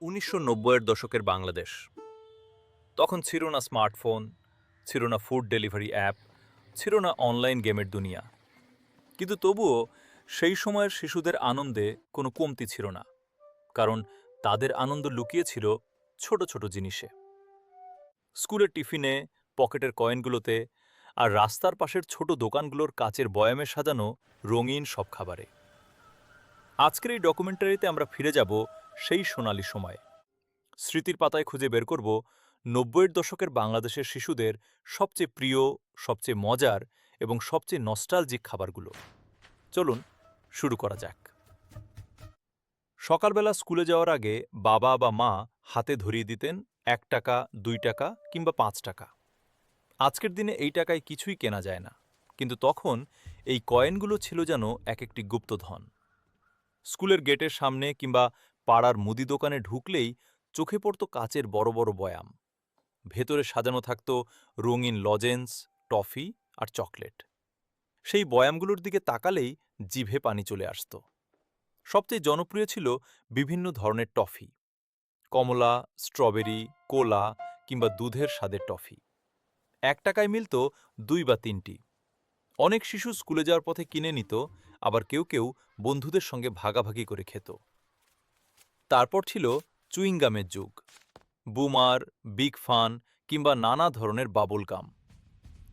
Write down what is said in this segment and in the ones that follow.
১৯৯০-এর দশকের বাংলাদেশ। তখন ছিল না স্মার্টফোন, ছিল না ফুড ডেলিভারি অ্যাপ, ছিল না অনলাইন গেমের দুনিয়া। কিন্তু তবুও সেই সময়ের শিশুদের আনন্দে কোনো কমতি ছিল না, কারণ তাদের আনন্দ লুকিয়ে ছিল ছোট ছোট জিনিসে। স্কুলের টিফিনে, পকেটের কয়েনগুলোতে, আর রাস্তার পাশের ছোট দোকানগুলোর কাচের বয়ামে সাজানো রঙিন সব খাবারে। আজকের এই ডকুমেন্টারিতে আমরা ফিরে যাব সেই সোনালি সময়ে। স্মৃতির পাতায় খুঁজে বের করব ৯০-এর দশকের বাংলাদেশের শিশুদের সবচেয়ে প্রিয়, সবচেয়ে মজার এবং সবচেয়ে নস্টালজিক খাবারগুলো। চলুন শুরু করা যাক। সকালবেলা স্কুলে যাওয়ার আগে বাবা বা মা হাতে ধরিয়ে দিতেন ১ টাকা, ২ টাকা কিংবা ৫ টাকা। আজকের দিনে এই টাকায় কিছুই কেনা যায় না, কিন্তু তখন এই কয়েনগুলো ছিল যেন এক একটি গুপ্তধন। স্কুলের গেটের সামনে কিংবা পাড়ার মুদি দোকানে ঢুকলেই চোখে পড়ত কাচের বড় বড় বয়াম। ভেতরে সাজানো থাকত রঙিন লজেন্স, টফি আর চকলেট। সেই বয়ামগুলোর দিকে তাকালেই জিভে পানি চলে আসত। সবচেয়ে জনপ্রিয় ছিল বিভিন্ন ধরনের টফি: কমলা, স্ট্রবেরি, কোলা কিংবা দুধের স্বাদের টফি। ১ টাকায় মিলত ২ বা ৩টি। অনেক শিশু স্কুলে যাওয়ার পথে কিনে নিত, আবার কেউ কেউ বন্ধুদের সঙ্গে ভাগাভাগি করে খেত। তারপর ছিল চুইংগামের যুগ। বুমার, বিগ ফান কিংবা নানা ধরনের বাবল গাম।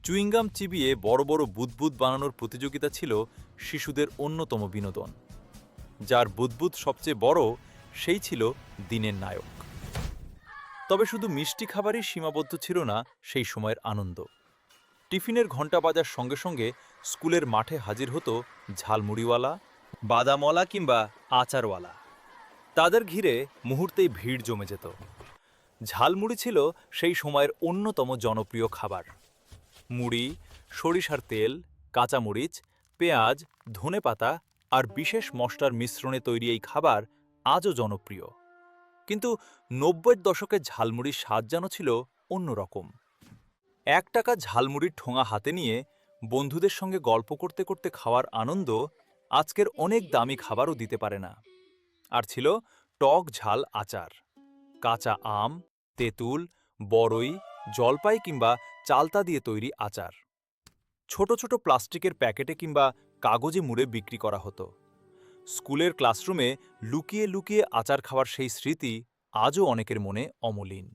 চুইংগাম চিবিয়ে বড় বড় বুদবুদ বানানোর প্রতিযোগিতা ছিল শিশুদের অন্যতম বিনোদন। যার বুদবুদ সবচেয়ে বড়, সেই ছিল দিনের নায়ক। তবে শুধু মিষ্টি খাবারই সীমাবদ্ধ ছিল না সেই সময়ের আনন্দ। টিফিনের ঘণ্টা বাজার সঙ্গে সঙ্গে স্কুলের মাঠে হাজির হতো ঝালমুড়িওয়ালা, বাদামওয়ালা কিংবা আচারওয়ালা। তাদের ঘিরে মুহূর্তেই ভিড় জমে যেত। ঝালমুড়ি ছিল সেই সময়ের অন্যতম জনপ্রিয় খাবার। মুড়ি, সরিষার তেল, কাঁচামরিচ, পেঁয়াজ, ধনেপাতা আর বিশেষ মশলার মিশ্রণে তৈরি এই খাবার আজও জনপ্রিয়। কিন্তু ৯০-এর দশকে ঝালমুড়ির স্বাদ যেন ছিল অন্যরকম। ১ টাকা ঝালমুড়ির ঠোঙা হাতে নিয়ে বন্ধুদের সঙ্গে গল্প করতে করতে খাওয়ার আনন্দ আজকের অনেক দামি খাবারও দিতে পারে না। আর ছিল টক ঝাল আচার, কাঁচা আম, তেঁতুল, বড়ই, জলপাই কিংবা চালতা দিয়ে তৈরি আচার। ছোট ছোট প্লাস্টিকের প্যাকেটে কিংবা কাগজে মুড়ে বিক্রি করা হতো। স্কুলের ক্লাসরুমে লুকিয়ে লুকিয়ে আচার খাওয়ার সেই স্মৃতি আজও অনেকের মনে অমলিন।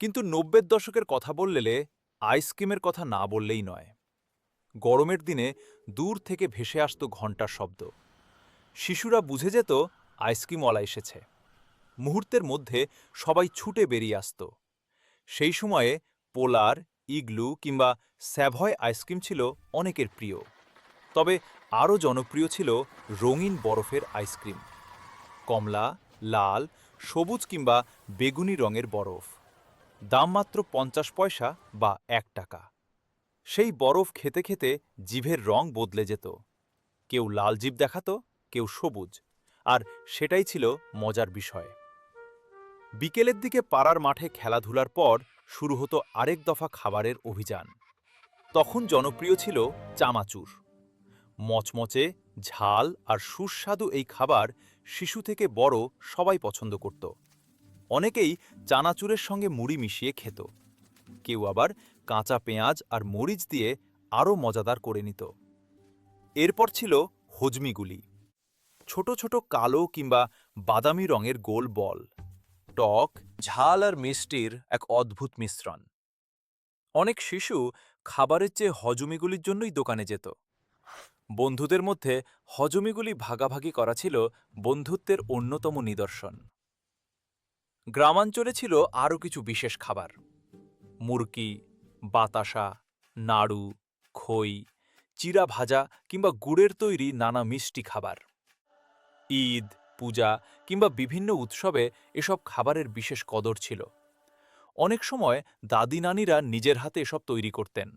কিন্তু ৯০-এর দশকের কথা বললে আইসক্রিমের কথা না বললেই নয়। গরমের দিনে দূর থেকে ভেসে আসত ঘণ্টার শব্দ। শিশুরা বুঝে যেত আইসক্রিমওয়ালা এসেছে। মুহূর্তের মধ্যে সবাই ছুটে বেরিয়ে আসত। সেই সময়ে পোলার, ইগলু কিংবা স্যাভয় আইসক্রিম ছিল অনেকের প্রিয়। তবে আরও জনপ্রিয় ছিল রঙিন বরফের আইসক্রিম: কমলা, লাল, সবুজ কিংবা বেগুনি রঙের বরফ। দাম মাত্র ৫০ পয়সা বা ১ টাকা। সেই বরফ খেতে খেতে জিভের রং বদলে যেত। কেউ লাল জিভ দেখাত, কেউ সবুজ। আর সেটাই ছিল মজার বিষয়। বিকেলের দিকে পাড়ার মাঠে খেলাধুলার পর শুরু হতো আরেক দফা খাবারের অভিযান। তখন জনপ্রিয় ছিল চানাচুর। মচমচে, ঝাল আর সুস্বাদু এই খাবার শিশু থেকে বড় সবাই পছন্দ করত। অনেকেই চানাচুরের সঙ্গে মুড়ি মিশিয়ে খেত। কেউ আবার কাঁচা পেঁয়াজ আর মরিচ দিয়ে আরও মজাদার করে নিত। এরপর ছিল হজমিগুলি, ছোট ছোট কালো কিংবা বাদামি রঙের গোল বল। টক, ঝাল আর মিষ্টির এক অদ্ভুত মিশ্রণ। অনেক শিশু খাবারের চেয়ে হজমিগুলির জন্যই দোকানে যেত। বন্ধুদের মধ্যে হজমিগুলি ভাগাভাগি করা ছিল বন্ধুত্বের অন্যতম নিদর্শন। গ্রামাঞ্চলে ছিল আরও কিছু বিশেষ খাবার: মুরকি, বাতাসা, নাড়ু, খই, চিরা ভাজা কিংবা গুড়ের তৈরি নানা মিষ্টি খাবার। ঈদ, পূজা কিংবা বিভিন্ন উৎসবে এসব খাবারের বিশেষ কদর ছিল। অনেক সময় দাদি নানিরা নিজের হাতে এসব তৈরি করতেন।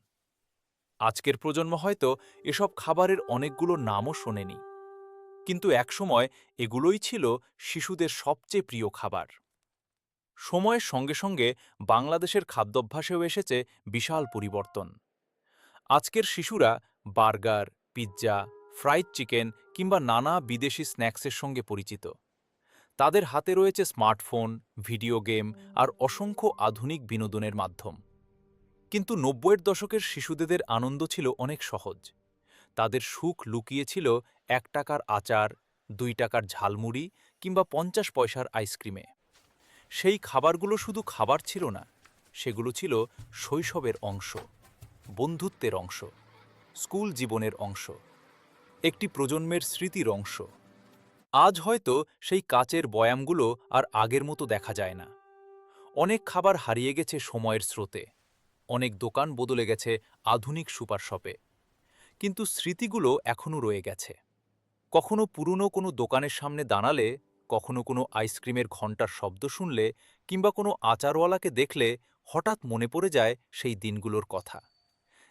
আজকের প্রজন্ম হয়তো এসব খাবারের অনেকগুলো নামও শোনেনি, কিন্তু একসময় এগুলোই ছিল শিশুদের সবচেয়ে প্রিয় খাবার। সময়ের সঙ্গে সঙ্গে বাংলাদেশের খাদ্যাভ্যাসেও এসেছে বিশাল পরিবর্তন। আজকের শিশুরা বার্গার, পিৎজা, ফ্রাইড চিকেন কিংবা নানা বিদেশি স্ন্যাক্সের সঙ্গে পরিচিত। তাদের হাতে রয়েছে স্মার্টফোন, ভিডিও গেম আর অসংখ্য আধুনিক বিনোদনের মাধ্যম। কিন্তু ৯০-এর দশকের শিশুদের আনন্দ ছিল অনেক সহজ। তাদের সুখ লুকিয়ে ছিল ১ টাকার আচার, ২ টাকার ঝালমুড়ি কিংবা ৫০ পয়সার আইসক্রিমে। সেই খাবারগুলো শুধু খাবার ছিল না, সেগুলো ছিল শৈশবের অংশ, বন্ধুত্বের অংশ, স্কুল জীবনের অংশ, একটি প্রজন্মের স্মৃতির অংশ। আজ হয়তো সেই কাচের বয়ামগুলো আর আগের মতো দেখা যায় না। অনেক খাবার হারিয়ে গেছে সময়ের স্রোতে, অনেক দোকান বদলে গেছে আধুনিক সুপার শপে, কিন্তু স্মৃতিগুলো এখনও রয়ে গেছে। কখনো পুরনো কোনো দোকানের সামনে দাঁড়ালে, কখনো কোনো আইসক্রিমের ঘণ্টার শব্দ শুনলে কিংবা কোনো আচারওয়ালাকে দেখলে হঠাৎ মনে পড়ে যায় সেই দিনগুলোর কথা।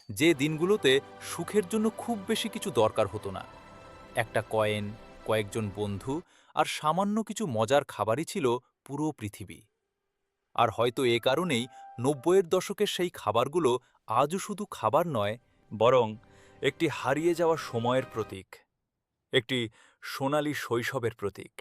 যে দিনগুলোতে সুখের জন্য খুব বেশি কিছু দরকার হতো না। একটা কয়েন, কয়েকজন বন্ধু আর সামান্য কিছু মজার খাবারই ছিল পুরো পৃথিবী। আর হয়তো এ কারণেই ৯০-এর দশকের সেই খাবারগুলো আজও শুধু খাবার নয়, বরং একটি হারিয়ে যাওয়া সময়ের প্রতীক, একটি সোনালী শৈশবের প্রতীক।